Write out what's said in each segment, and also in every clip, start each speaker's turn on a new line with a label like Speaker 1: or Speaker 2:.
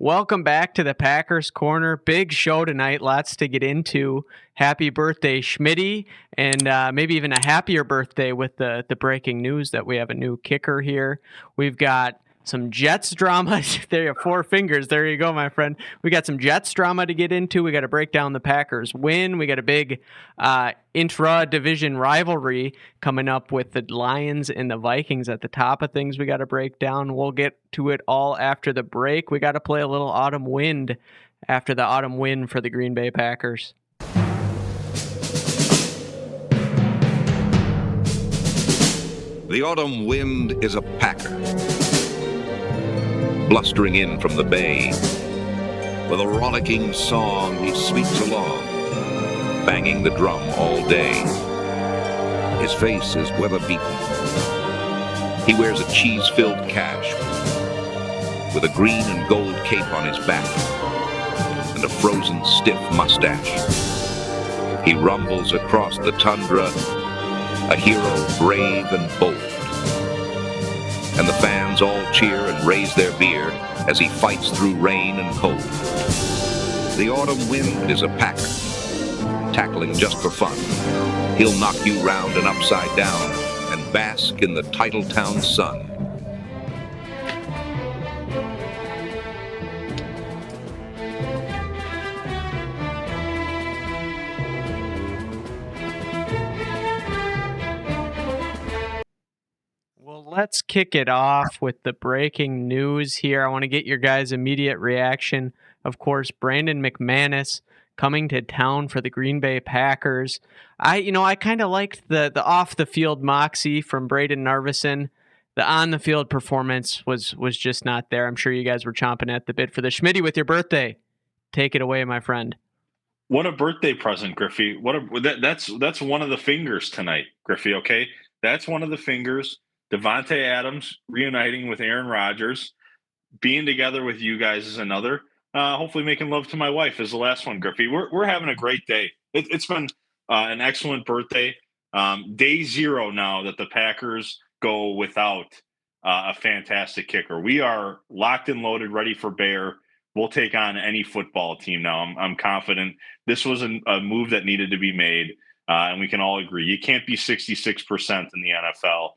Speaker 1: Welcome back to the Packers Corner. Big show tonight. Lots to get into. Happy birthday, Schmitty, and maybe even a happier birthday with the breaking news that we have a new kicker here. We've got some Jets drama. There you have four fingers. There you go, my friend. We got some Jets drama to get into. We got to break down the Packers win. We got a big intra-division rivalry coming up with the Lions and the Vikings at the top of things we got to break down. We'll get to it all after the break. We got to play a little autumn wind after the autumn win for the Green Bay Packers.
Speaker 2: The autumn wind is a Packer, blustering in from the bay. With a rollicking song, he sweeps along, banging the drum all day. His face is weather-beaten. He wears a cheese-filled cash with a green and gold cape on his back and a frozen stiff mustache. He rumbles across the tundra, a hero brave and bold. And the fans all cheer and raise their beer as he fights through rain and cold. The autumn wind is a Packer, tackling just for fun. He'll knock you round and upside down and bask in the Titletown sun.
Speaker 1: Let's kick it off with the breaking news here. I want to get your guys' immediate reaction. Of course, Brandon McManus coming to town for the Green Bay Packers. I kind of liked the off-the-field moxie from Braden Narvison. The on-the-field performance was just not there. I'm sure you guys were chomping at the bit for the Schmitty with your birthday. Take it away, my friend.
Speaker 3: What a birthday present, Griffey. That's one of the fingers tonight, Griffey, okay? That's one of the fingers. Davante Adams reuniting with Aaron Rodgers, being together with you guys is another. Hopefully making love to my wife is the last one, Griffey. We're having a great day. It's been an excellent birthday. Day zero now that the Packers go without a fantastic kicker. We are locked and loaded, ready for bear. We'll take on any football team now. I'm confident. This was a move that needed to be made, and we can all agree. You can't be 66% in the NFL.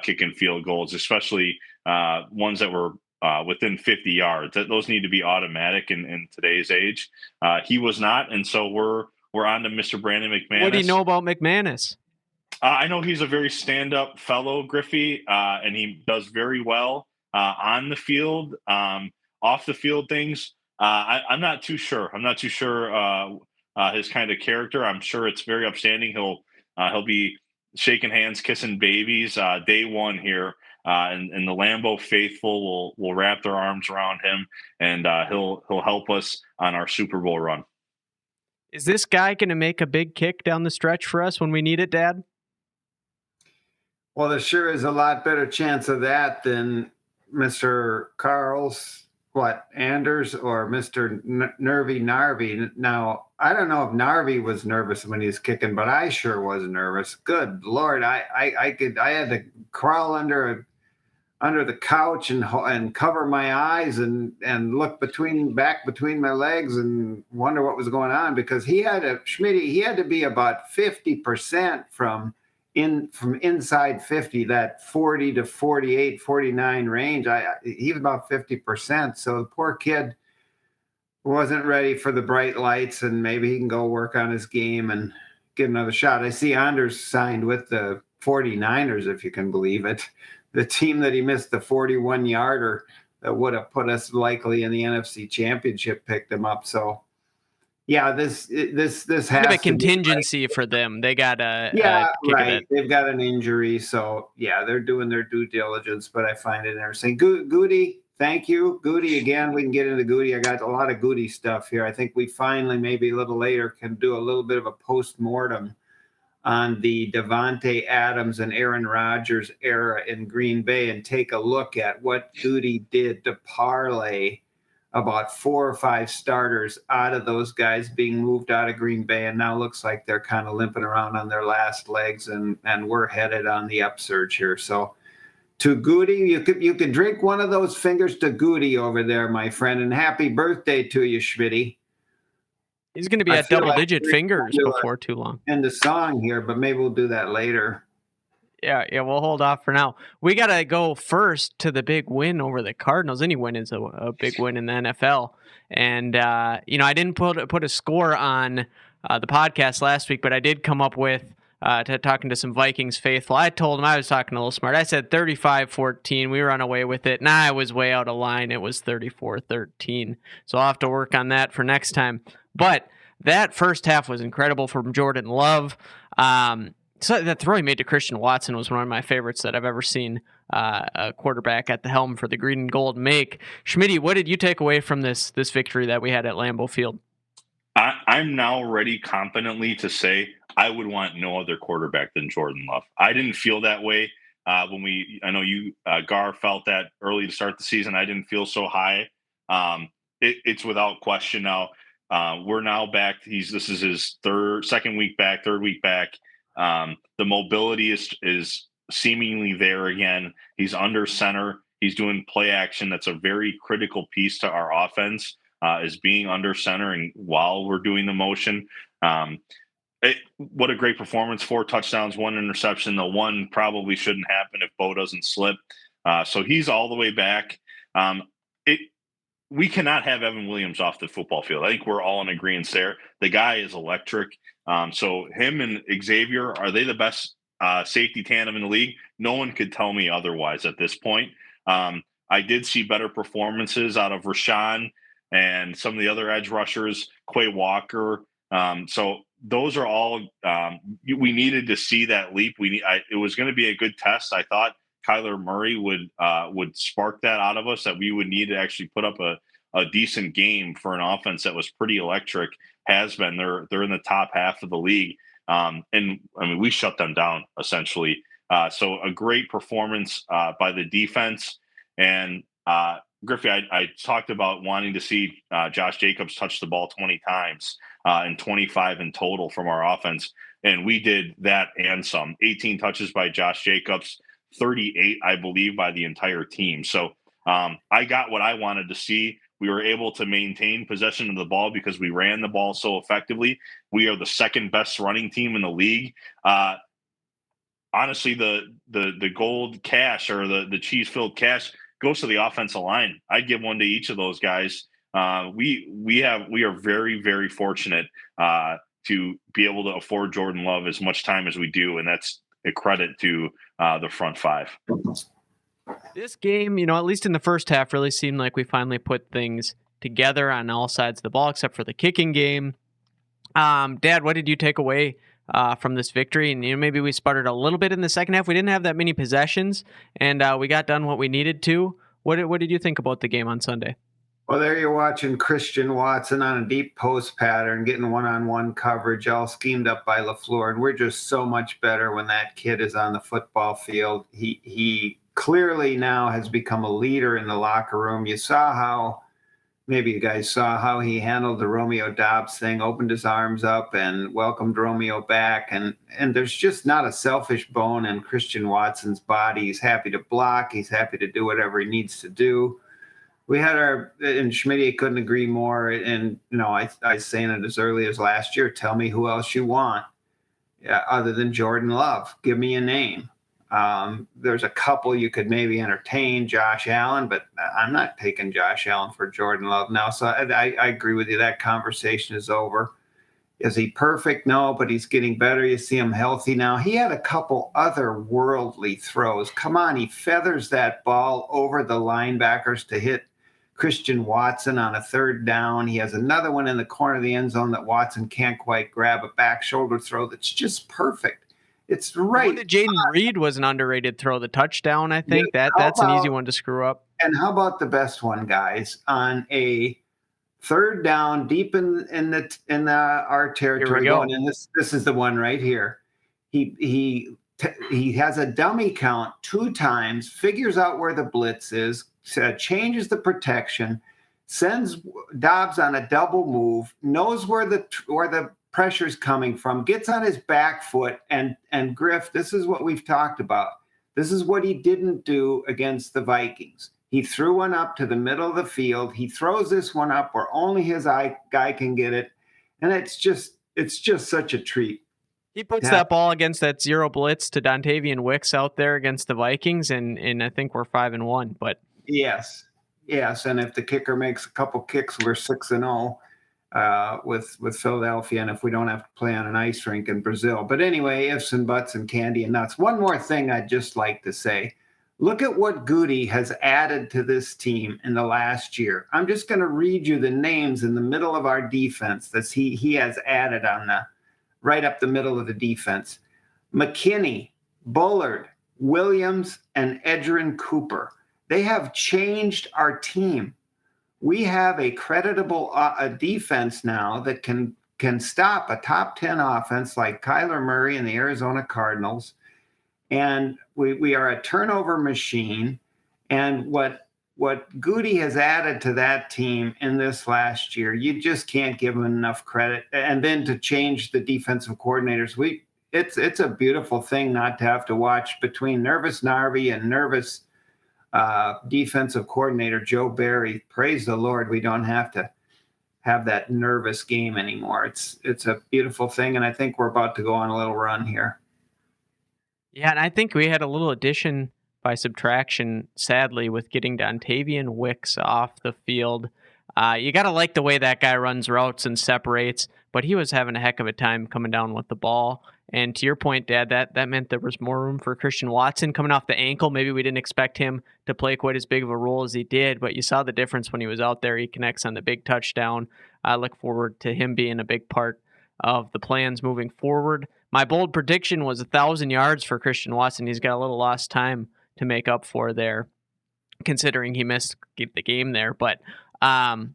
Speaker 3: Kicking field goals, especially ones that were within 50 yards. Those need to be automatic in today's age. He was not, and so we're on to Mr. Brandon McManus.
Speaker 1: What do you know about McManus?
Speaker 3: I know he's a very stand-up fellow, Griffey, and he does very well on the field. Off the field things, I'm not too sure. I'm not too sure his kind of character. I'm sure it's very upstanding. He'll be shaking hands, kissing babies day one here. And the Lambeau faithful will wrap their arms around him, and he'll help us on our Super Bowl run.
Speaker 1: Is this guy going to make a big kick down the stretch for us when we need it, Dad?
Speaker 4: Well, there sure is a lot better chance of that than Mr. Anders or Mr. Nervy Narvy. Now, I don't know if Narvy was nervous when he was kicking, but I sure was nervous. Good Lord, I had to crawl under the couch and cover my eyes and look back between my legs and wonder what was going on, because he had to be about 50% from inside 50, that 40 to 48, 49 range. He was about 50%. So the poor kid wasn't ready for the bright lights, and maybe he can go work on his game and get another shot. I see Anders signed with the 49ers, if you can believe it. The team that he missed the 41-yarder that would have put us likely in the NFC Championship picked him up. So, yeah, this has
Speaker 1: kind of a contingency for them. They got a
Speaker 4: right. They've got an injury, so yeah, they're doing their due diligence. But I find it interesting. Goody, thank you, Goody. Again, we can get into Goody. I got a lot of Goody stuff here. I think we finally, maybe a little later, can do a little bit of a post-mortem on the Davante Adams and Aaron Rodgers era in Green Bay and take a look at what Goody did to parlay about 4 or 5 starters out of those guys being moved out of Green Bay, and now looks like they're kind of limping around on their last legs, and we're headed on the upsurge here. So to Goody. You could drink one of those fingers to Goody over there, my friend, and happy birthday to you, Schmitty.
Speaker 1: He's going to be
Speaker 4: I
Speaker 1: at
Speaker 4: feel like
Speaker 1: double-digit
Speaker 4: we're
Speaker 1: fingers
Speaker 4: gonna
Speaker 1: before too long.
Speaker 4: end the song here, but maybe we'll do that later.
Speaker 1: Yeah, we'll hold off for now. We got to go first to the big win over the Cardinals. Any win is a big win in the NFL. And, I didn't put a score on the podcast last week, but I did come up with, talking to some Vikings faithful. I told them I was talking a little smart. I said 35-14. We run away with it. I was way out of line. It was 34-13. So I'll have to work on that for next time. But that first half was incredible from Jordan Love. So that throw he made to Christian Watson was one of my favorites that I've ever seen a quarterback at the helm for the green and gold make. Schmitty, what did you take away from this victory that we had at Lambeau Field?
Speaker 3: I'm now ready confidently to say I would want no other quarterback than Jordan Love. I didn't feel that way I know you, Gar, felt that early to start the season. I didn't feel so high. It's without question now. We're now back. This is his third week back. The mobility is seemingly there again. He's under center. He's doing play action. That's a very critical piece to our offense, is being under center and while we're doing the motion. What a great performance. 4 touchdowns, 1 interception. The one probably shouldn't happen if Bo doesn't slip. So he's all the way back. We cannot have Evan Williams off the football field. I think we're all in agreement there. The guy is electric. So him and Xavier, are they the best safety tandem in the league? No one could tell me otherwise at this point. I did see better performances out of Rashawn and some of the other edge rushers, Quay Walker. So those are all we needed to see that leap. It was going to be a good test. I thought Kyler Murray would spark that out of us, that we would need to actually put up a decent game for an offense that was pretty electric. Has been. They're in the top half of the league. And I mean, we shut them down essentially. So a great performance by the defense. And Griffey, I talked about wanting to see Josh Jacobs touch the ball 20 times and 25 in total from our offense. And we did that and some. 18 touches by Josh Jacobs, 38, I believe, by the entire team. So I got what I wanted to see. We were able to maintain possession of the ball because we ran the ball so effectively. We are the second best running team in the league. Honestly, the gold cash or the cheese-filled cash goes to the offensive line. I'd give one to each of those guys. We are very, very fortunate to be able to afford Jordan Love as much time as we do, and that's a credit to the front five.
Speaker 1: This game, at least in the first half, really seemed like we finally put things together on all sides of the ball, except for the kicking game. Dad, what did you take away from this victory? And maybe we sputtered a little bit in the second half. We didn't have that many possessions, and we got done what we needed to. What did you think about the game on Sunday?
Speaker 4: Well, there you're watching Christian Watson on a deep post pattern, getting one-on-one coverage, all schemed up by LaFleur, and we're just so much better when that kid is on the football field. He clearly now has become a leader in the locker room. Maybe you guys saw how he handled the Romeo Doubs thing, opened his arms up and welcomed Romeo back. And there's just not a selfish bone in Christian Watson's body. He's happy to block. He's happy to do whatever he needs to do. We had and Schmitty couldn't agree more. And, I was saying it as early as last year, tell me who else you want other than Jordan Love. Give me a name. There's a couple you could maybe entertain, Josh Allen, but I'm not taking Josh Allen for Jordan Love now. So I agree with you. That conversation is over. Is he perfect? No, but he's getting better. You see him healthy now. He had a couple otherworldly throws. Come on, he feathers that ball over the linebackers to hit Christian Watson on a third down. He has another one in the corner of the end zone that Watson can't quite grab, a back shoulder throw that's just perfect. It's right.
Speaker 1: Jaden Reed was an underrated throw, the touchdown, I think. That's an easy one to screw up.
Speaker 4: And how about the best one, guys? On a third down, deep in our territory, going in. This is the one right here. He has a dummy count 2 times, figures out where the blitz is, changes the protection, sends Doubs on a double move, knows where the pressure's coming from, gets on his back foot, and Griff, this is what we've talked about. This is what he didn't do against the Vikings. He threw one up to the middle of the field. He throws this one up where only his guy can get it. And it's just such a treat.
Speaker 1: He puts that ball against that zero blitz to Dontavian Wicks out there against the Vikings, and I think we're 5-1. But
Speaker 4: yes, and if the kicker makes a couple kicks, we're 6-0 with Philadelphia, and if we don't have to play on an ice rink in Brazil. But anyway, ifs and buts and candy and nuts. One more thing I'd just like to say. Look at what Goody has added to this team in the last year. I'm just going to read you the names in the middle of our defense that he has added on the right up the middle of the defense. McKinney, Bullard, Williams, and Edgerrin Cooper. They have changed our team. We have a creditable defense now that can stop a top 10 offense like Kyler Murray and the Arizona Cardinals. And we are a turnover machine. And what Goody has added to that team in this last year, you just can't give him enough credit. And then to change the defensive coordinators, it's a beautiful thing not to have to watch between nervous Narvi and nervous defensive coordinator Joe Barry. Praise the Lord, we don't have to have that nervous game anymore. It's a beautiful thing, and I think we're about to go on a little run here.
Speaker 1: Yeah, and I think we had a little addition by subtraction, sadly, with getting Dontavian Wicks off the field. You got to like the way that guy runs routes and separates, but he was having a heck of a time coming down with the ball. And to your point, Dad, that meant there was more room for Christian Watson coming off the ankle. Maybe we didn't expect him to play quite as big of a role as he did, but you saw the difference when he was out there. He connects on the big touchdown. I look forward to him being a big part of the plans moving forward. My bold prediction was 1,000 yards for Christian Watson. He's got a little lost time to make up for there, considering he missed the game there. But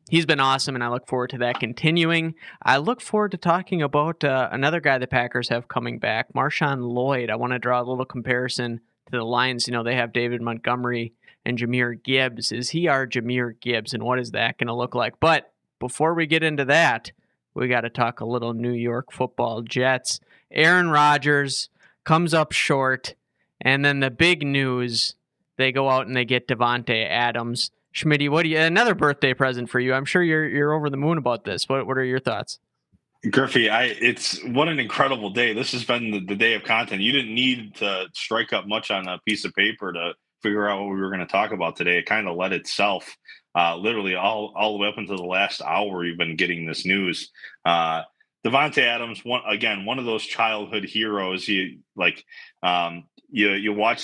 Speaker 1: he's been awesome, and I look forward to that continuing. I look forward to talking about another guy the Packers have coming back, Marshawn Lloyd. I want to draw a little comparison to the Lions. You know, they have David Montgomery and Jahmyr Gibbs. Is he our Jahmyr Gibbs, and what is that going to look like? But before we get into that, we got to talk a little New York Football Jets. Aaron Rodgers comes up short, and then the big news, they go out and they get Davante Adams. Schmitty, what do you? Another birthday present for you. I'm sure you're over the moon about this. What are your thoughts?
Speaker 3: Griffey, it's what an incredible day. This has been the day of content. You didn't need to strike up much on a piece of paper to figure out what we were going to talk about today. It kind of led itself. Literally all the way up until the last hour, you've been getting this news. Davante Adams, one of those childhood heroes. You watch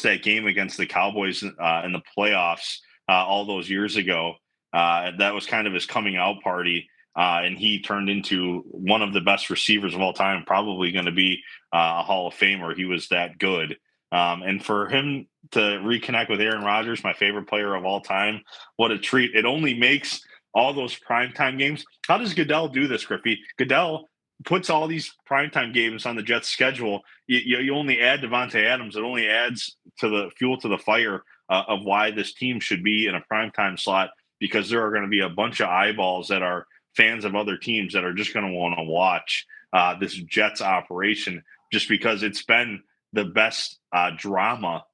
Speaker 3: that game against the Cowboys in the playoffs all those years ago. That was kind of his coming out party, and he turned into one of the best receivers of all time. Probably going to be a Hall of Famer. He was that good. And for him to reconnect with Aaron Rodgers, my favorite player of all time, what a treat. It only makes all those primetime games. How does Goodell do this, Griffey? Goodell puts all these primetime games on the Jets schedule. You only add Davante Adams. It only adds to the fuel to the fire of why this team should be in a primetime slot, because there are going to be a bunch of eyeballs that are fans of other teams that are just going to want to watch this Jets operation, just because it's been the best drama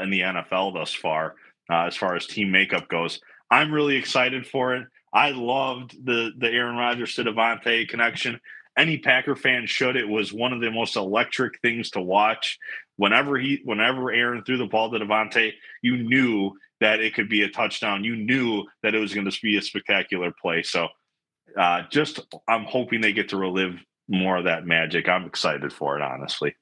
Speaker 3: in the NFL thus far as team makeup goes. I'm really excited for it. I loved the Aaron Rodgers to Davante connection. Any Packer fan should. It was one of the most electric things to watch. Whenever Aaron threw the ball to Davante, you knew that it could be a touchdown. You knew that it was going to be a spectacular play. So I'm hoping they get to relive more of that magic. I'm excited for it, honestly.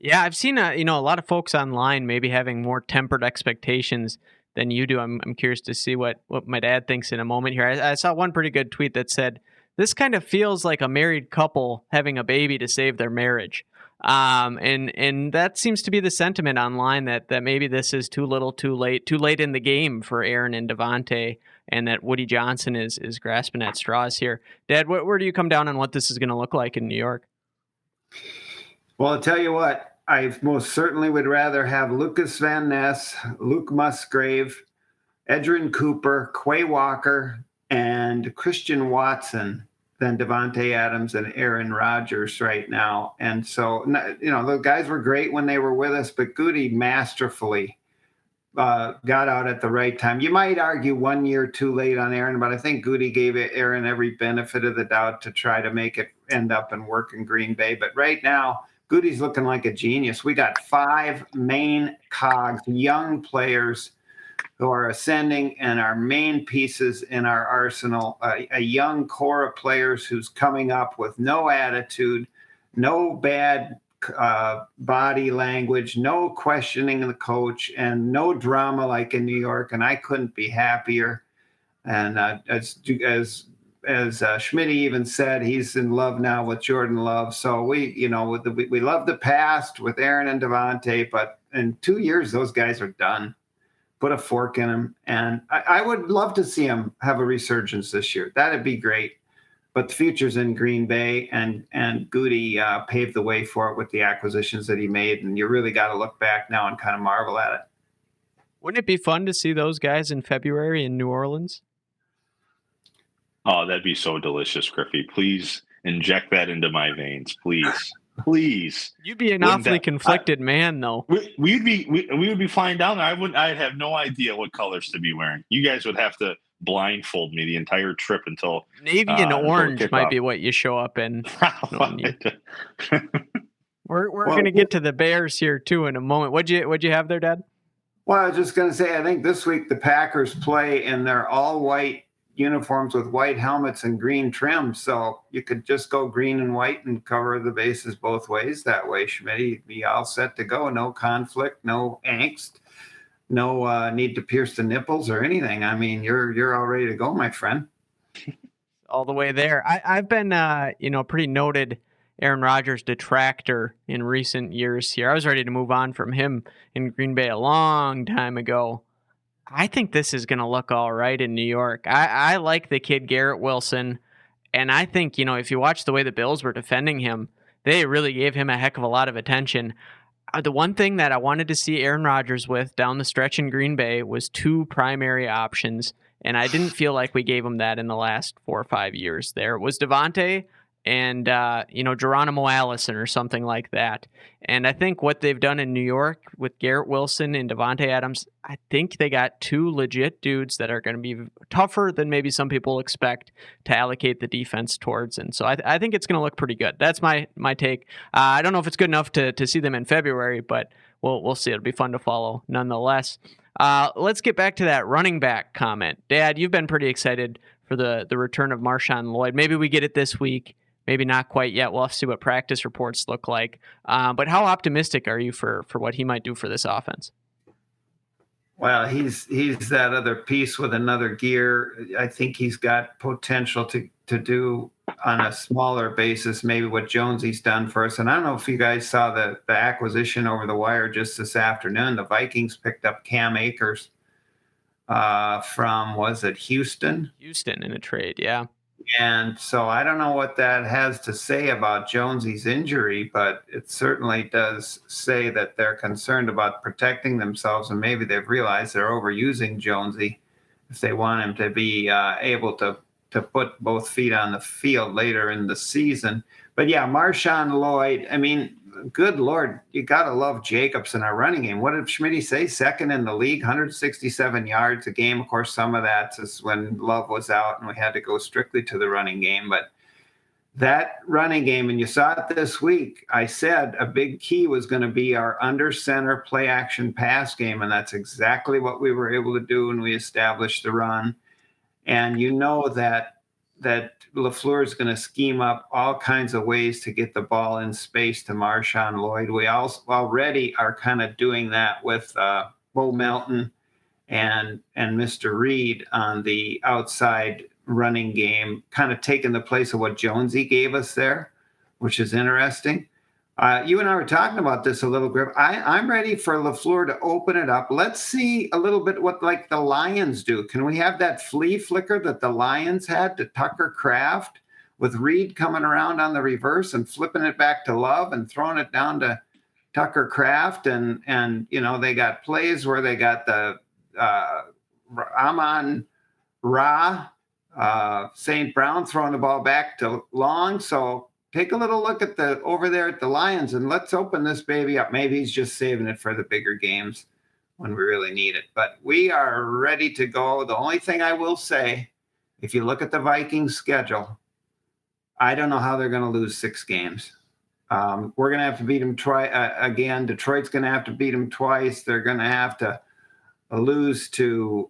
Speaker 1: Yeah, I've seen a lot of folks online maybe having more tempered expectations than you do. I'm curious to see what my dad thinks in a moment here. I saw one pretty good tweet that said, this kind of feels like a married couple having a baby to save their marriage. And that seems to be the sentiment online, that maybe this is too little, too late in the game for Aaron and Davante, and that Woody Johnson is grasping at straws here. Dad, where do you come down on what this is going to look like in New York?
Speaker 4: Well, I'll tell you what, I most certainly would rather have Lucas Van Ness, Luke Musgrave, Edgerrin Cooper, Quay Walker, and Christian Watson than Davante Adams and Aaron Rodgers right now. And so, the guys were great when they were with us, but Goody masterfully got out at the right time. You might argue 1 year too late on Aaron, but I think Goody gave Aaron every benefit of the doubt to try to make it end up and work in Green Bay. But right now, Goody's looking like a genius. We got 5 main cogs, young players who are ascending and our main pieces in our arsenal. A young core of players who's coming up with no attitude, no bad body language, no questioning the coach, and no drama like in New York. And I couldn't be happier. And as Schmidt even said, he's in love now with Jordan Love. So we love the past with Aaron and Davante, but in 2 years those guys are done. Put a fork in them, and I would love to see him have a resurgence this year. That'd be great. But the future's in Green Bay, and Goody paved the way for it with the acquisitions that he made. And you really got to look back now and kind of marvel at it.
Speaker 1: Wouldn't it be fun to see those guys in February in New Orleans?
Speaker 3: Oh, that'd be so delicious, Griffey. Please inject that into my veins, please.
Speaker 1: You'd be an awfully conflicted man, though.
Speaker 3: We would be flying down there. I'd have no idea what colors to be wearing. You guys would have to blindfold me the entire trip until
Speaker 1: navy and orange might be what you show up in. We're going to get to the Bears here too in a moment. What'd you have there, Dad?
Speaker 4: Well, I was just going to say, I think this week the Packers play in their all white uniforms with white helmets and green trim. So you could just go green and white and cover the bases both ways that way, Schmidt. You'd be all set to go. No conflict, no angst, no need to pierce the nipples or anything. I mean, you're all ready to go, my friend.
Speaker 1: All the way there. I've been, pretty noted Aaron Rodgers detractor in recent years here. I was ready to move on from him in Green Bay a long time ago. I think this is going to look all right in New York. I like the kid Garrett Wilson, and I think, if you watch the way the Bills were defending him, they really gave him a heck of a lot of attention. The one thing that I wanted to see Aaron Rodgers with down the stretch in Green Bay was 2 primary options, and I didn't feel like we gave him that in the last 4 or 5 years. There was Davante and, Geronimo Allison or something like that. And I think what they've done in New York with Garrett Wilson and Davante Adams, I think they got 2 legit dudes that are going to be tougher than maybe some people expect to allocate the defense towards. And so I think it's going to look pretty good. That's my take. I don't know if it's good enough to see them in February, but we'll see. It'll be fun to follow nonetheless. Let's get back to that running back comment. Dad, you've been pretty excited for the return of Marshawn Lloyd. Maybe we get it this week. Maybe not quite yet. We'll have to see what practice reports look like. But how optimistic are you for what he might do for this offense?
Speaker 4: Well, he's that other piece with another gear. I think he's got potential to do on a smaller basis, maybe what Jonesy's done for us. And I don't know if you guys saw the acquisition over the wire just this afternoon. The Vikings picked up Cam Akers from, was it Houston?
Speaker 1: Houston in a trade, yeah.
Speaker 4: And so I don't know what that has to say about Jonesy's injury, but it certainly does say that they're concerned about protecting themselves, and maybe they've realized they're overusing Jonesy if they want him to be able to put both feet on the field later in the season. But yeah, Marshawn Lloyd, I mean, good Lord, you got to love Jacobs in our running game. What did Schmidt say? Second in the league, 167 yards a game. Of course, some of that is when Love was out and we had to go strictly to the running game. But that running game, and you saw it this week, I said a big key was going to be our under center play action pass game. And that's exactly what we were able to do when we established the run. And you know that LaFleur is going to scheme up all kinds of ways to get the ball in space to Marshawn Lloyd. We also already are kind of doing that with Bo Melton and Mr. Reed on the outside running game, kind of taking the place of what Jonesy gave us there, which is interesting. You and I were talking about this a little bit. I'm ready for LaFleur to open it up. Let's see a little bit what like the Lions do. Can we have that flea flicker that the Lions had to Tucker Kraft with Reed coming around on the reverse and flipping it back to Love and throwing it down to Tucker Kraft? And they got plays where they got the Amon Ra St. Brown throwing the ball back to Long. So take a little look at over there at the Lions and let's open this baby up. Maybe he's just saving it for the bigger games when we really need it. But we are ready to go. The only thing I will say, if you look at the Vikings schedule, I don't know how they're going to lose 6 games. We're going to have to beat them twice again. Detroit's going to have to beat them twice. They're going to have to lose to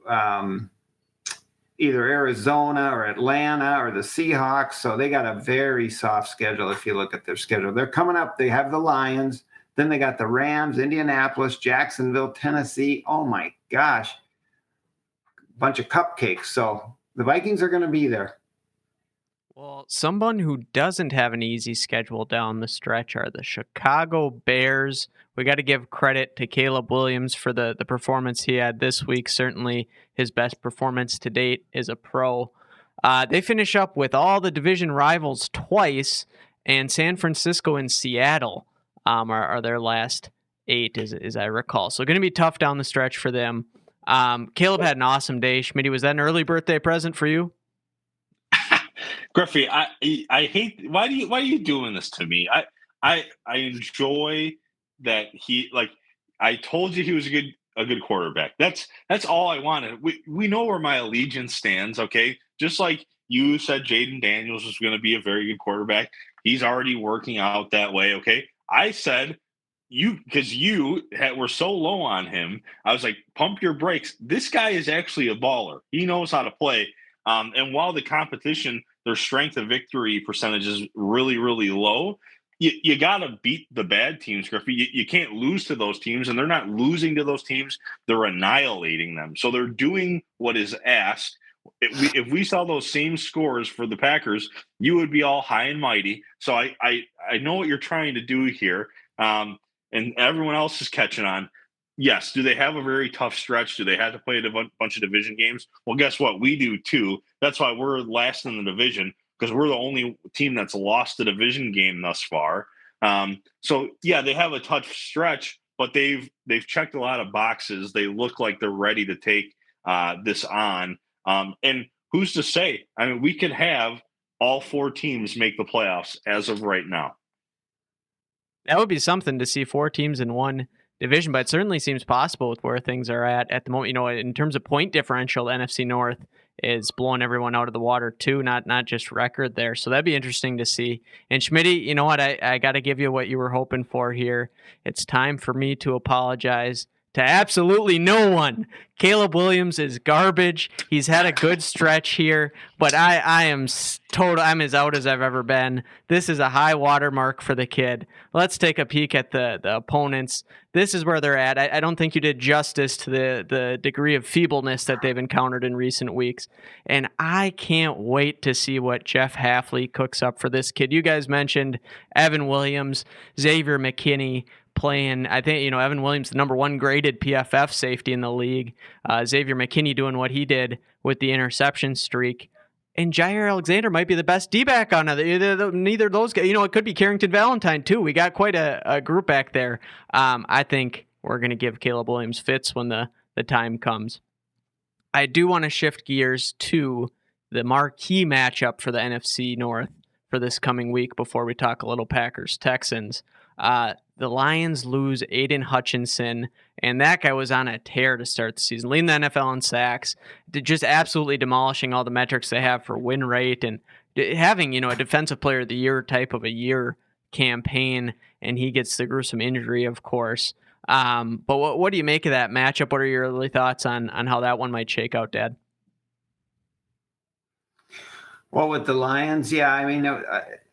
Speaker 4: either Arizona or Atlanta or the Seahawks. So they got a very soft schedule if you look at their schedule. They're coming up. They have the Lions. Then they got the Rams, Indianapolis, Jacksonville, Tennessee. Oh, my gosh. Bunch of cupcakes. So the Vikings are going to be there.
Speaker 1: Well, someone who doesn't have an easy schedule down the stretch are the Chicago Bears. We got to give credit to Caleb Williams for the performance he had this week. Certainly his best performance to date as a pro. They finish up with all the division rivals twice, and San Francisco and Seattle are their last 8, as I recall. So going to be tough down the stretch for them. Caleb had an awesome day. Schmitty, was that an early birthday present for you?
Speaker 3: Griffey, I hate. Why are you doing this to me? I enjoy that he, like, I told you he was a good quarterback. That's all I wanted. We know where my allegiance stands. Okay, just like you said, Jaden Daniels was going to be a very good quarterback. He's already working out that way. Okay, I said because you were so low on him. I was like, pump your brakes. This guy is actually a baller. He knows how to play. And while the competition, their strength of victory percentage is really, really low, you got to beat the bad teams, Griffey. You can't lose to those teams, and they're not losing to those teams. They're annihilating them. So they're doing what is asked. If we saw those same scores for the Packers, you would be all high and mighty. So I know what you're trying to do here, and everyone else is catching on. Yes. Do they have a very tough stretch? Do they have to play a bunch of division games? Well, guess what? We do too. That's why we're last in the division, because we're the only team that's lost a division game thus far. So yeah, they have a tough stretch, but they've checked a lot of boxes. They look like they're ready to take this on. And who's to say? I mean, we could have all 4 teams make the playoffs as of right now.
Speaker 1: That would be something to see 4 teams in one division, but it certainly seems possible with where things are at the moment. You know, in terms of point differential, the NFC North is blowing everyone out of the water too, not just record there. So that'd be interesting to see. And Schmitty, you know what? I got to give you what you were hoping for here. It's time for me to apologize to absolutely no one. Caleb Williams is garbage. He's had a good stretch here, but I'm as out as I've ever been. This is a high water mark for the kid. Let's take a peek at the opponents. This is where they're at. I don't think you did justice to the degree of feebleness that they've encountered in recent weeks. And I can't wait to see what Jeff Hafley cooks up for this kid. You guys mentioned Evan Williams, Xavier McKinney, playing, I think, Evan Williams, the number 1 graded PFF safety in the league. Xavier McKinney doing what he did with the interception streak. And Jair Alexander might be the best D-back on neither of those guys. It could be Carrington Valentine, too. We got quite a group back there. I think we're going to give Caleb Williams fits when the time comes. I do want to shift gears to the marquee matchup for the NFC North for this coming week before we talk a little Packers-Texans. The Lions lose Aiden Hutchinson, and that guy was on a tear to start the season, leading the NFL in sacks, just absolutely demolishing all the metrics they have for win rate and having, a defensive player of the year type of a year campaign, and he gets the gruesome injury, of course. But what do you make of that matchup? What are your early thoughts on how that one might shake out, Dad?
Speaker 4: Well, with the Lions, yeah, I mean,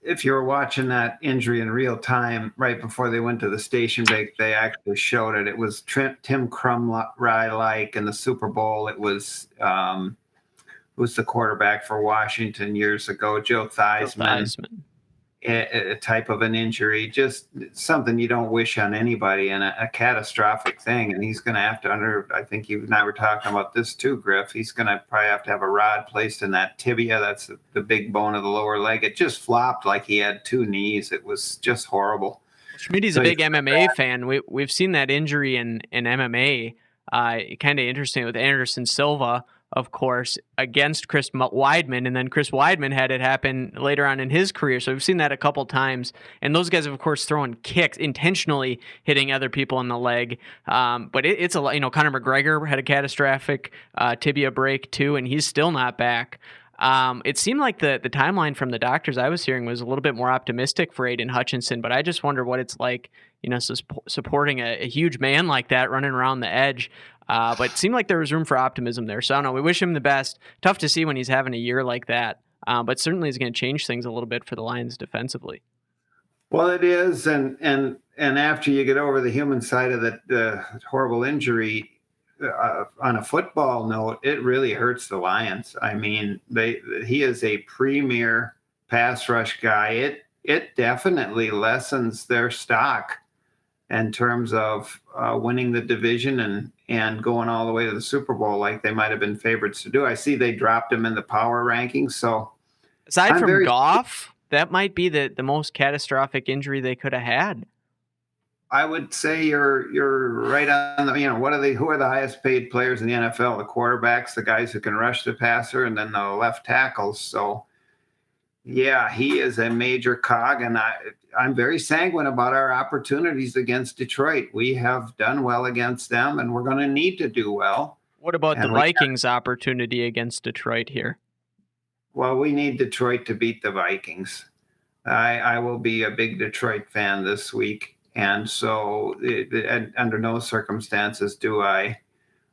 Speaker 4: if you were watching that injury in real time right before they went to the station break, they actually showed it. It was Tim Crumry-like in the Super Bowl. It was who's the quarterback for Washington years ago, Joe Theismann. A type of an injury, just something you don't wish on anybody, and a catastrophic thing. And he's going to have to I think you and I were talking about this too, Griff. He's going to probably have to have a rod placed in that tibia. That's the big bone of the lower leg. It just flopped like he had 2 knees. It was just horrible.
Speaker 1: Schmitty's a big MMA fan. We've seen that injury in MMA. Kind of interesting with Anderson Silva of course, against Chris Weidman, and then Chris Weidman had it happen later on in his career. So we've seen that a couple times, and those guys have, of course, thrown kicks, intentionally hitting other people in the leg. But it's a lot. Conor McGregor had a catastrophic tibia break too, and he's still not back. It seemed like the timeline from the doctors I was hearing was a little bit more optimistic for Aiden Hutchinson, but I just wonder what it's like, supporting a huge man like that running around the edge. But it seemed like there was room for optimism there. So I don't know. We wish him the best. Tough to see when he's having a year like that. But certainly is going to change things a little bit for the Lions defensively.
Speaker 4: Well, it is, and after you get over the human side of the horrible injury, on a football note, it really hurts the Lions. I mean, he is a premier pass rush guy. It definitely lessens their stock in terms of winning the division and going all the way to the Super Bowl like they might have been favorites to do. I see they dropped him in the power rankings. So
Speaker 1: aside from Goff, that might be the most catastrophic injury they could have had.
Speaker 4: I would say you're right on the, who are the highest paid players in the NFL? The quarterbacks, the guys who can rush the passer, and then the left tackles. So yeah, he is a major cog, and I'm very sanguine about our opportunities against Detroit. We have done well against them, and we're going to need to do well.
Speaker 1: What about the Vikings' opportunity against Detroit here?
Speaker 4: Well, we need Detroit to beat the Vikings. I will be a big Detroit fan this week, and so under no circumstances do I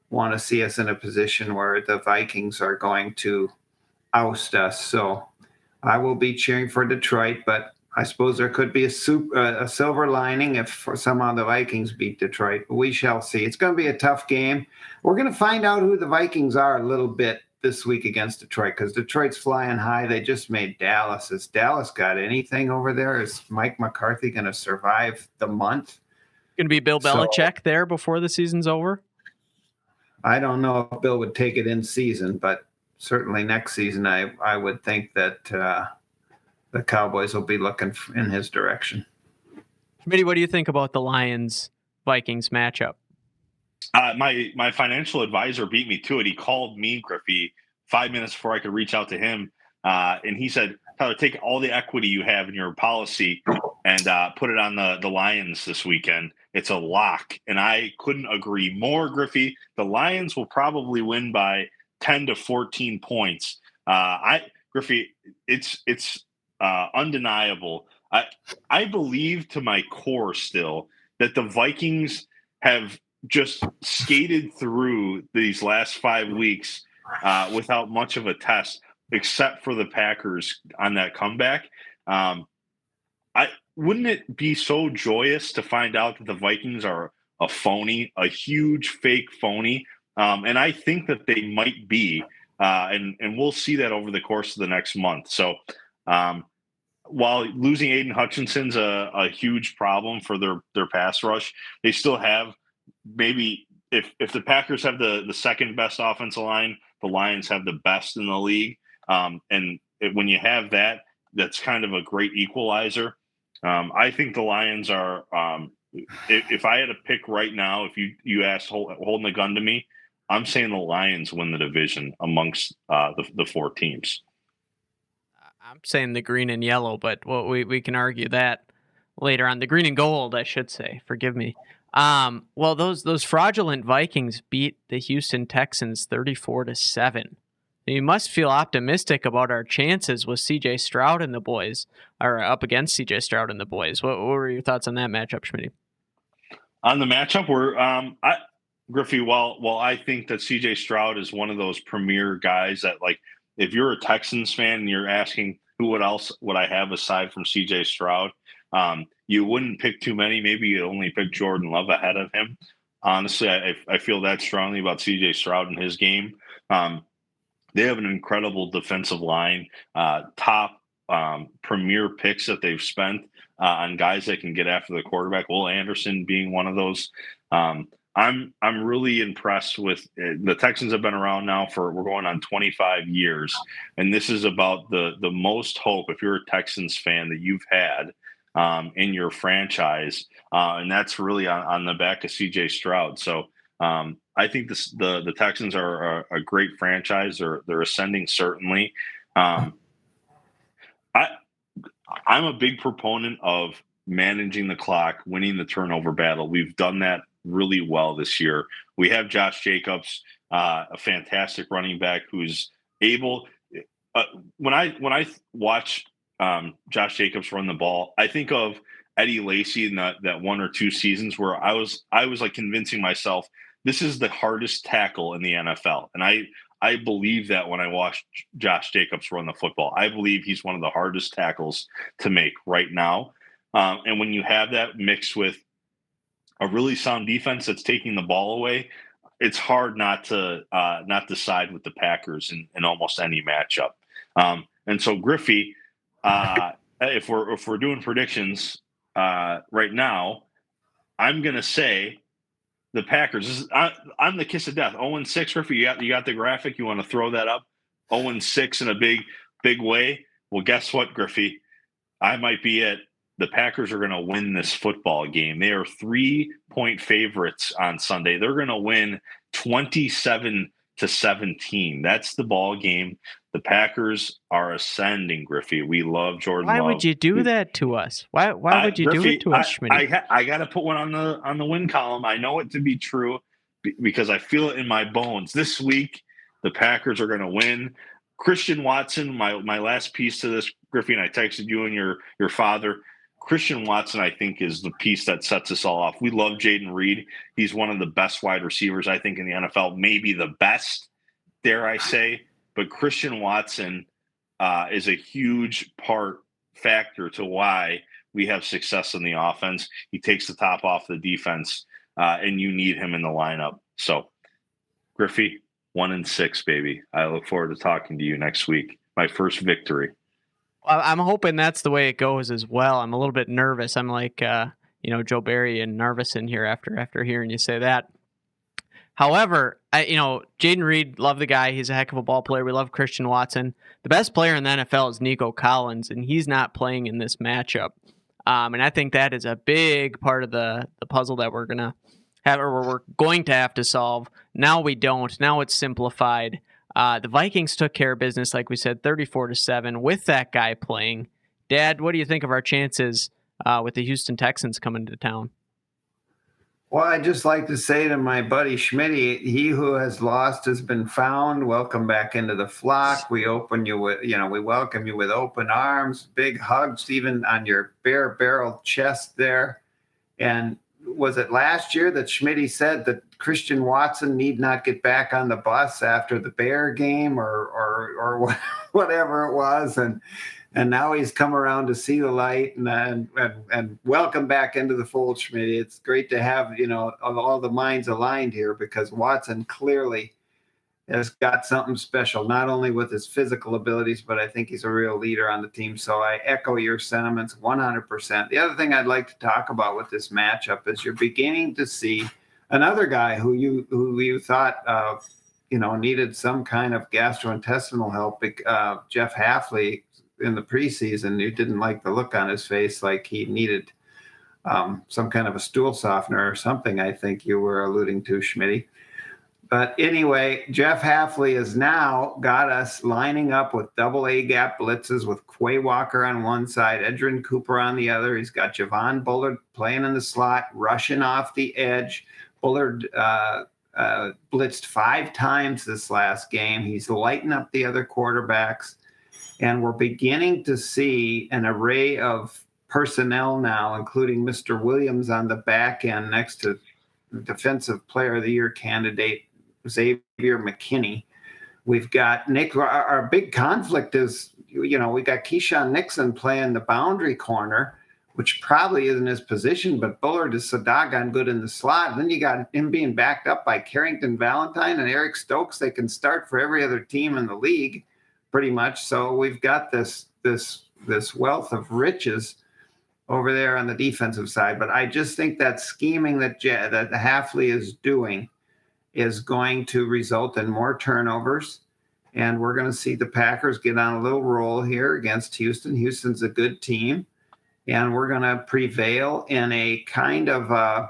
Speaker 4: want to see us in a position where the Vikings are going to oust us. So I will be cheering for Detroit, but I suppose there could be a silver lining if somehow the Vikings beat Detroit. We shall see. It's going to be a tough game. We're going to find out who the Vikings are a little bit this week against Detroit, because Detroit's flying high. They just made Dallas. Has Dallas got anything over there? Is Mike McCarthy going to survive the month?
Speaker 1: Going to be Bill Belichick there before the season's over?
Speaker 4: I don't know if Bill would take it in season, but certainly next season, I would think that the Cowboys will be looking in his direction.
Speaker 1: Schmitty, what do you think about the Lions-Vikings matchup?
Speaker 3: My financial advisor beat me to it. He called me, Griffey, 5 minutes before I could reach out to him, and he said, Tyler, take all the equity you have in your policy and put it on the Lions this weekend. It's a lock, and I couldn't agree more, Griffey. The Lions will probably win by 10 to 14 points. Griffey, it's undeniable. I believe to my core still that the Vikings have just skated through these last 5 weeks without much of a test, except for the Packers on that comeback. Wouldn't it be so joyous to find out that the Vikings are a phony, a huge fake phony? And I think that they might be, and we'll see that over the course of the next month. So while losing Aiden Hutchinson's a huge problem for their pass rush, they still have maybe if the Packers have the second best offensive line, the Lions have the best in the league. When you have that, that's kind of a great equalizer. I think the Lions are. If I had to pick right now, if you asked holding the gun to me, I'm saying the Lions win the division amongst the four teams.
Speaker 1: I'm saying the green and yellow, but we can argue that later on. The green and gold, I should say. Forgive me. Well, those fraudulent Vikings beat the Houston Texans 34-7. You must feel optimistic about our chances with C.J. Stroud and the boys, or up against C.J. Stroud and the boys. What were your thoughts on that matchup, Schmitty?
Speaker 3: On the matchup, Griffey, while I think that C.J. Stroud is one of those premier guys that, like, if you're a Texans fan and you're asking who else would I have aside from C.J. Stroud, you wouldn't pick too many. Maybe you'd only pick Jordan Love ahead of him. Honestly, I feel that strongly about C.J. Stroud and his game. They have an incredible defensive line, top premier picks that they've spent on guys that can get after the quarterback. Will Anderson being one of those. I'm really impressed with the Texans. Have been around now we're going on 25 years, and this is about the most hope if you're a Texans fan that you've had in your franchise, and that's really on the back of C.J. Stroud. So I think the Texans are a great franchise. They're ascending, certainly. Um, I'm a big proponent of managing the clock, winning the turnover battle. We've done that really well this year. We have Josh Jacobs, a fantastic running back who's able. Uh, when I watch Josh Jacobs run the ball, I think of Eddie Lacy in that 1 or 2 seasons where I was like convincing myself this is the hardest tackle in the NFL, and I believe that when I watch Josh Jacobs run the football. I believe he's one of the hardest tackles to make right now. And when you have that mixed with a really sound defense that's taking the ball away, it's hard not to side with the Packers in almost any matchup. And so Griffey, if we're doing predictions right now, I'm gonna say the Packers. I'm the kiss of death. 0-6, Griffey. You got the graphic. You want to throw that up? 0-6 in a big way. Well, guess what, Griffey? I might be it. The Packers are going to win this football game. They are 3-point favorites on Sunday. They're going to win 27-17. That's the ball game. The Packers are ascending, Griffey. We love Jordan
Speaker 1: Why
Speaker 3: Love.
Speaker 1: would you do that to us? Why would you do it to us, Schmidt?
Speaker 3: I got to put one on the win column. I know it to be true because I feel it in my bones. This week, the Packers are going to win. Christian Watson, my last piece to this, Griffey, and I texted you and your father. Christian Watson, I think, is the piece that sets us all off. We love Jaden Reed. He's one of the best wide receivers, I think, in the NFL, maybe the best, dare I say. But Christian Watson is a huge factor to why we have success in the offense. He takes the top off the defense, and you need him in the lineup. So, Griffey, 1-6, baby. I look forward to talking to you next week. My first victory.
Speaker 1: I'm hoping that's the way it goes as well. I'm a little bit nervous. I'm like, Joe Barry and Narvison here after hearing you say that. However, Jaden Reed, love the guy. He's a heck of a ball player. We love Christian Watson. The best player in the NFL is Nico Collins, and he's not playing in this matchup. And I think that is a big part of the puzzle that we're going to have, or we're going to have to solve. Now we don't. Now it's simplified. The Vikings took care of business, like we said, 34-7 with that guy playing. Dad, what do you think of our chances with the Houston Texans coming to town?
Speaker 4: Well, I'd just like to say to my buddy Schmitty, he who has lost has been found. Welcome back into the flock. We welcome you with open arms, big hugs, even on your bare-barreled chest there. And was it last year that Schmitty said that Christian Watson need not get back on the bus after the Bear game or whatever it was, and now he's come around to see the light and welcome back into the fold, Schmitty. It's great to have all the minds aligned here because Watson clearly has got something special, not only with his physical abilities, but I think he's a real leader on the team. So I echo your sentiments 100%. The other thing I'd like to talk about with this matchup is you're beginning to see another guy who you thought needed some kind of gastrointestinal help, Jeff Hafley, in the preseason. You didn't like the look on his face, like he needed some kind of a stool softener or something, I think you were alluding to, Schmitty. But anyway, Jeff Hafley has now got us lining up with double A gap blitzes with Quay Walker on one side, Edgerrin Cooper on the other. He's got Javon Bullard playing in the slot, rushing off the edge. Bullard blitzed 5 times this last game. He's lighting up the other quarterbacks. And we're beginning to see an array of personnel now, including Mr. Williams on the back end next to Defensive Player of the Year candidate Xavier McKinney. We've got Nick. Our big conflict is, we got Keyshawn Nixon playing the boundary corner, which probably isn't his position, but Bullard is so doggone good in the slot. And then you got him being backed up by Carrington Valentine and Eric Stokes. They can start for every other team in the league, pretty much. So we've got this wealth of riches over there on the defensive side. But I just think that scheming that Hafley is doing is going to result in more turnovers. And we're going to see the Packers get on a little roll here against Houston. Houston's a good team. And we're going to prevail in a kind of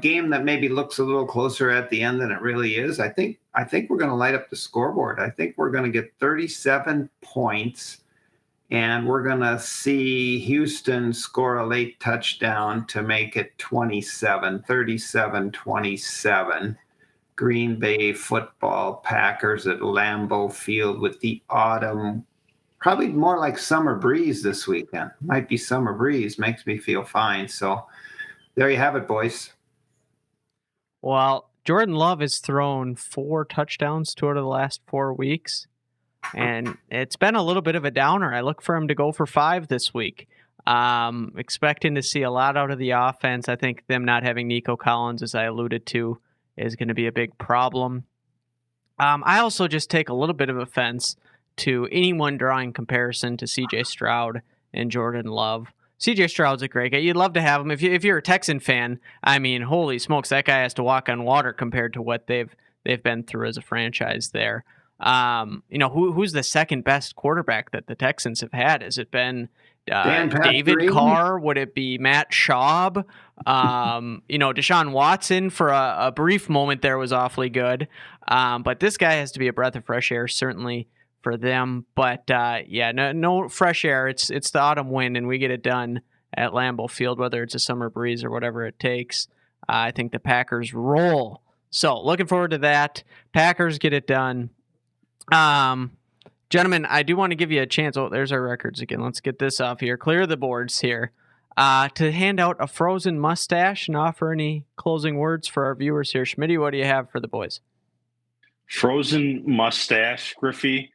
Speaker 4: game that maybe looks a little closer at the end than it really is. I think we're going to light up the scoreboard. I think we're going to get 37 points, and we're going to see Houston score a late touchdown to make it 37-27. Green Bay football, Packers at Lambeau Field with the autumn, probably more like summer breeze this weekend. Might be summer breeze, makes me feel fine. So there you have it, boys.
Speaker 1: Well, Jordan Love has thrown 4 touchdowns 2 out of the last 4 weeks, and it's been a little bit of a downer. I look for him to go for 5 this week. Expecting to see a lot out of the offense. I think them not having Nico Collins, as I alluded to, is going to be a big problem. I also just take a little bit of offense to anyone drawing comparison to CJ Stroud and Jordan Love. CJ Stroud's a great guy. You'd love to have him. If you're a Texan fan, I mean, holy smokes, that guy has to walk on water compared to what they've been through as a franchise there. Who's the second best quarterback that the Texans have had? Has it been David Carr? Would it be Matt Schaub? Deshaun Watson for a brief moment there was awfully good. But this guy has to be a breath of fresh air, certainly for them. But no fresh air. It's the autumn wind, and we get it done at Lambeau Field, whether it's a summer breeze or whatever it takes. I think the Packers roll. So looking forward to that. Packers get it done. Gentlemen, I do want to give you a chance. Oh, there's our records again. Let's get this off here. Clear the boards here. To hand out a frozen mustache and offer any closing words for our viewers here. Schmitty, what do you have for the boys?
Speaker 3: Frozen mustache, Griffey.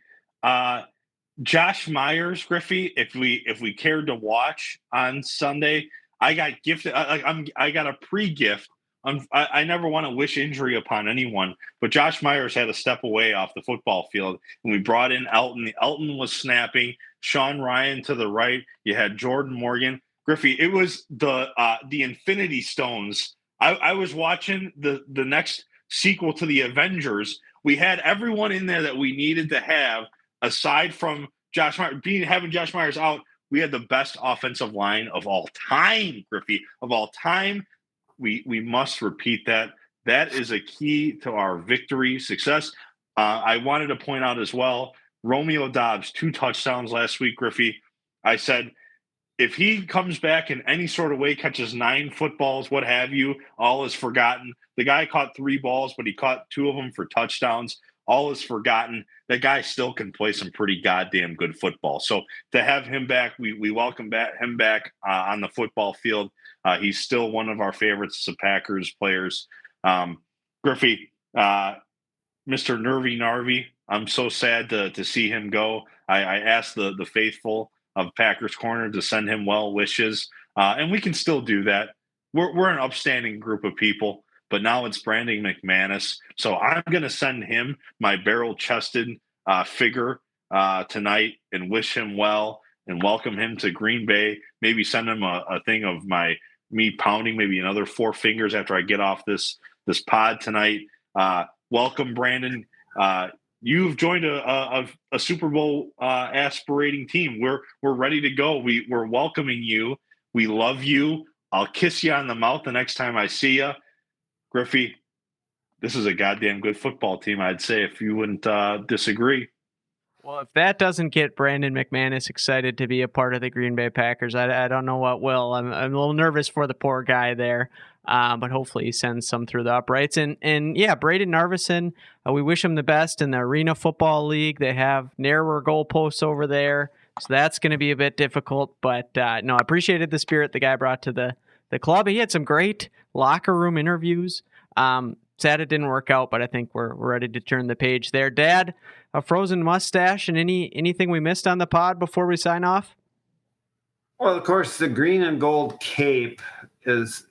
Speaker 3: Josh Myers, Griffey. If we cared to watch on Sunday, I got gifted. I got a pre-gift. I never want to wish injury upon anyone, but Josh Myers had to step away off the football field, and we brought in Elton. Elton was snapping. Sean Ryan to the right. You had Jordan Morgan. Griffey, it was the Infinity Stones. I was watching the next sequel to the Avengers. We had everyone in there that we needed to have, aside from Josh Myers. Having Josh Myers out, we had the best offensive line of all time, Griffey, of all time. We must repeat that. That is a key to our victory, success. I wanted to point out as well, Romeo Doubs, 2 touchdowns last week, Griffey. I said, if he comes back in any sort of way, catches 9 footballs, what have you, all is forgotten. The guy caught 3 balls, but he caught 2 of them for touchdowns. All is forgotten. That guy still can play some pretty goddamn good football. So to have him back, we welcome him back on the football field. He's still one of our favorites as a Packers players. Griffey, Mr. Nervy Narvy, I'm so sad to see him go. I asked the faithful of Packers Corner to send him well wishes, and we can still do that. We're an upstanding group of people, but now it's Brandon McManus. So I'm going to send him my barrel-chested figure tonight and wish him well and welcome him to Green Bay. Maybe send him a thing of me pounding maybe another 4 fingers after I get off this pod tonight. Welcome, Brandon. You've joined a Super Bowl aspirating team. We're ready to go. We're welcoming you. We love you. I'll kiss you on the mouth the next time I see you. Griffey, this is a goddamn good football team, I'd say, if you wouldn't disagree.
Speaker 1: Well, if that doesn't get Brandon McManus excited to be a part of the Green Bay Packers, I don't know what will. I'm a little nervous for the poor guy there, but hopefully he sends some through the uprights. And yeah, Braden Narvison, we wish him the best in the Arena Football League. They have narrower goalposts over there, so that's going to be a bit difficult. But no, I appreciated the spirit the guy brought to the club. He had some great locker room interviews. Sad it didn't work out, but I think we're ready to turn the page there. Dad, a frozen mustache and anything we missed on the pod before we sign off?
Speaker 4: Well, of course, the green and gold cape is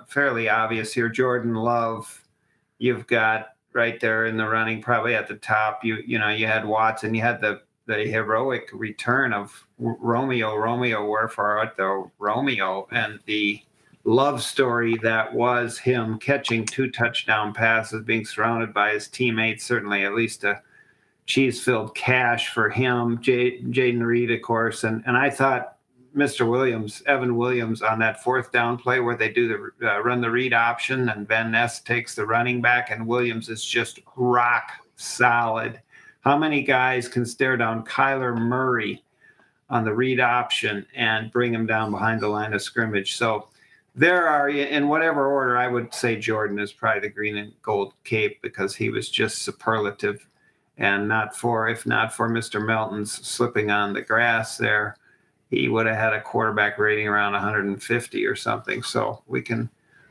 Speaker 4: fairly obvious here. Jordan Love, you've got right there in the running, probably at the top. You had Watson, you had the heroic return of Romeo. Wherefore art thou, Romeo? And the love story that was him catching 2 touchdown passes, being surrounded by his teammates, certainly at least a cheese-filled cash for him. Jaden Reed, of course, and I thought Mr. Williams, Evan Williams, on that fourth down play where they do the run the read option and Van Ness takes the running back and Williams is just rock solid. How many guys can stare down Kyler Murray on the read option and bring him down behind the line of scrimmage? So there are, in whatever order, I would say Jordan is probably the green and gold cape because he was just superlative. And if not for Mr. Melton's slipping on the grass there, he would have had a quarterback rating around 150 or something. So we can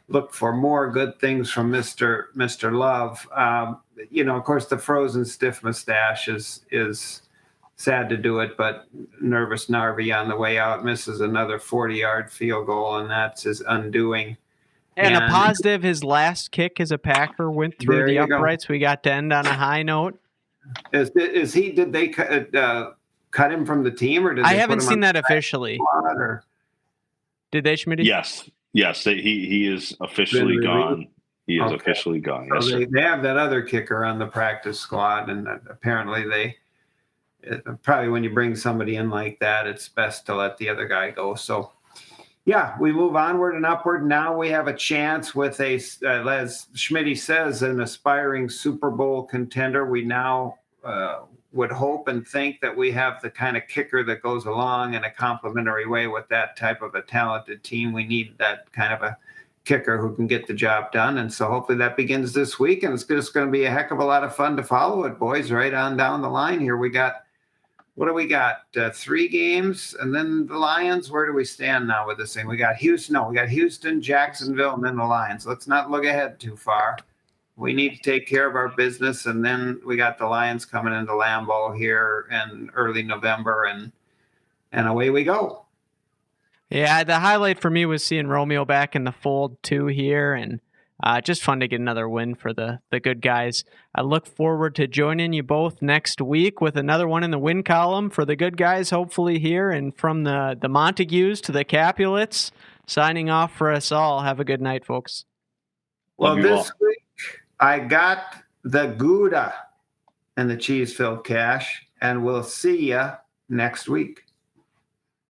Speaker 4: look for more good things from Mr. Love. Of course, the frozen stiff mustache is sad to do it, but nervous Narvi on the way out misses another 40-yard field goal, and that's his undoing.
Speaker 1: And a positive, his last kick as a Packer went through the uprights. We got to end on a high note.
Speaker 4: Did they cut him from the team, or did
Speaker 1: I
Speaker 4: they
Speaker 1: haven't
Speaker 4: put him
Speaker 1: seen
Speaker 4: on
Speaker 1: that officially.
Speaker 4: or?
Speaker 1: Did they, Schmidt?
Speaker 3: Yes. He is officially gone. He is officially gone. Yes,
Speaker 4: so they have that other kicker on the practice squad, and apparently probably when you bring somebody in like that, it's best to let the other guy go. So, yeah, we move onward and upward. Now we have a chance with as Schmidt says, an aspiring Super Bowl contender. We now would hope and think that we have the kind of kicker that goes along in a complementary way with that type of a talented team. We need that kind of a kicker who can get the job done. And so hopefully that begins this week. And it's just going to be a heck of a lot of fun to follow it, boys, right on down the line here. What do we got? 3 games, and then the Lions. Where do we stand now with this thing? We got Houston, Jacksonville, and then the Lions. Let's not look ahead too far. We need to take care of our business, and then we got the Lions coming into Lambeau here in early November, and away we go.
Speaker 1: Yeah, the highlight for me was seeing Romeo back in the fold too here, and just fun to get another win for the good guys. I look forward to joining you both next week with another one in the win column for the good guys, hopefully here, and from the Montagues to the Capulets, signing off for us all. Have a good night, folks.
Speaker 4: Well, this week I got the Gouda and the cheese-filled cash, and we'll see you next week.